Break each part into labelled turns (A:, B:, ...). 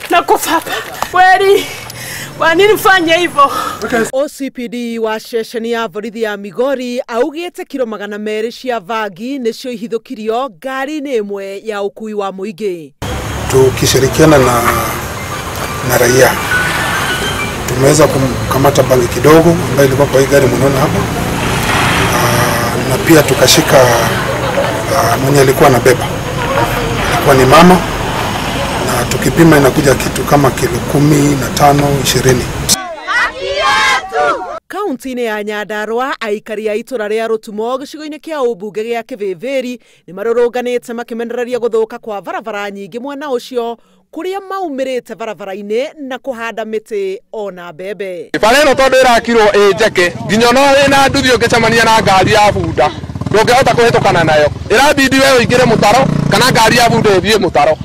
A: Nakufa kweli. Kwa nini mfanye hivyo? OCPD wa ceceni ya borithi ya Migori augiite kilo 200 cia bangi nicio ahithukirio ngari-ini imwe ya ukui wa muingi.
B: Tukishirikiana na raia tumeweza kukamata bangi kidogo ambayo ilikuwa kwa hii gari mnaona hapa. Na pia tukashika mwenye alikuwa anabeba. Alikuwa ni mama. Na tukipima inakuja kitu kama kilo 15, 20.
A: Kaunti-ini ya Nyandarua aikari a itura ria Arutwo gicigo-ini kia ubunge gia Kiviviri ni marurunganite makimenereria guthuka kwa barabara nyingi mwena ucio kuria maumirite barabara-ini na kuhanda miti ona mbembe.
C: Bara ino tondu irakirwo njeke nginya no wina nduthi ungicemania na ngari ya bunda ndungihota kuhitukana nayo irabidi we uingire mutaro kana ngari ya bunda ithie mutaro.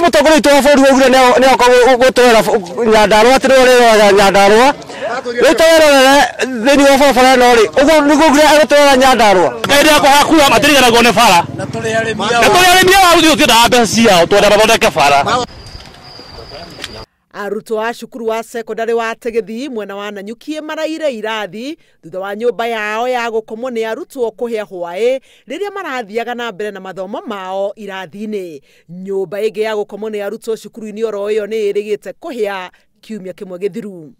D: Mutogori twa bodi ogure ne okogutwera Nyandarua tirorera Nyandarua Gutiri thini wa barabara no ri ugu nigugure agutwera Nyandarua ndia kwa hakua matirigana gone bara na turi arimia wa uthio tida mbeca ciao twenda bathondeke bara.
A: Arutwo a cukuru wa sekondari wa Tigithi mwena wa Nanyuki marire irathi thutha wa nyumba yao ya gukomwo ni arutwo kuhia hwae riria marathiaga na mbere na mathomo mao irathi-ini. Nyumba ingi ya gukomwo ni arutwo cukuru-ini oro iyo ni irigite kuhia kiumia kimwe githiru.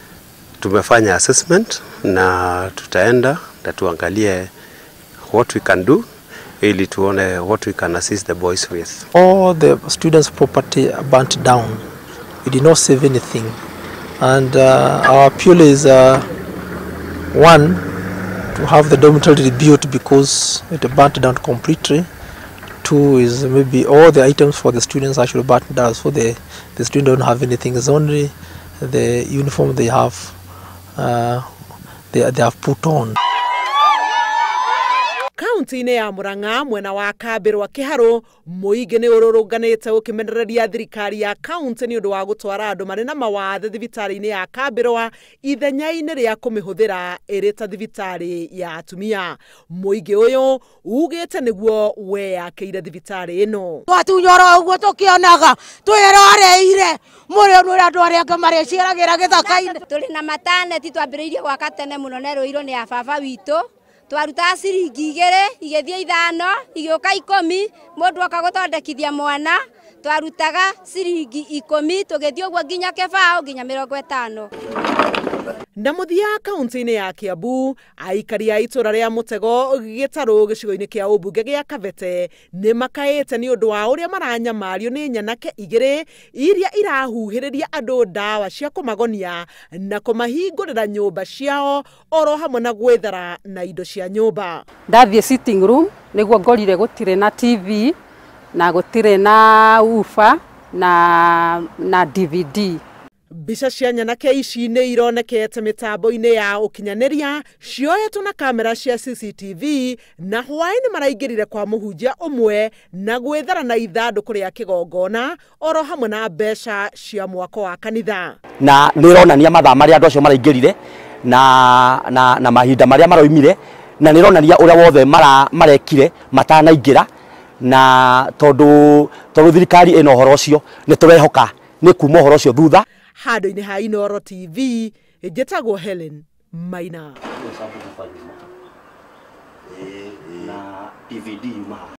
E: Tumefanya assessment na tutaenda na tuangalie what we can do ili tuone what we can assist the boys with.
F: All the students' property are burnt down. We did not save anything, and our appeal is one, to have the dormitory rebuilt because it burnt down completely. Two is maybe all the items for the students actually burnt down, so the students don't have anything. It's only the uniform they have put on.
A: Kaunti-ini ya Murang'a mwena wa Kabirwa Kiharo muingi ni ururunganite ukimenereria thirikari ya kaunti ni undu wa gutwara andu mari na mawathe thibitari-ini ya Kabirwa ithenya-ini ria kumihuthira iri ta thibitari ya atumia. Muingi uyu ugite niguo weyakiire thibitari ino.
G: Twatunyora uguo tukionaga twiroreire muri uri andu aria ngamari ciaragira githaka-ini
H: turi na mataneti twambiriirie gwaka tene muno neruirwo ni ababa witu. Twaruta ciringi 2 igithie 5 igioka 10 mundu akaguthondekithia mwana twarutaga ciringi 10 tugithie uguo nginya kebao nginya 50.
A: Na muthia kaunti-ini ya Kiambu aikari a itura ria Mutego gitaru gicigo-ini kia ubunge gia Kavete ni makaite ni undu wa uria maranyamario ni nyanake 2 iria irahuhiriria andu ndawa cia kumagonia na kumahingurira nyumba ciao oro hamwe na gwethara na indo cia nyumba.
I: Ndathie sitting room niguo ngorire gutire na TV na gutire na ufa na DVD.
A: Mbica cia nyanake ici ni ironekete mitambo-ini ya ukinyaniria cioyetwo na kamera cia CCTV na hwaini maraingirire kwa muhunjia umwe na gwethara na ithanduku ria kigongona oro hamwe na mbeca cia mwako wa kanitha.
D: Na nironania mathaa maria andu acio maraingirire na mahinda maria maroimire na nironania uria wothe marekire matanaingira na tondu thirikari ino horo ucio ni turehoka ni kuma horo ucio thutha.
A: Handu-ini ha Inooro TV njitagwo Helen Maina.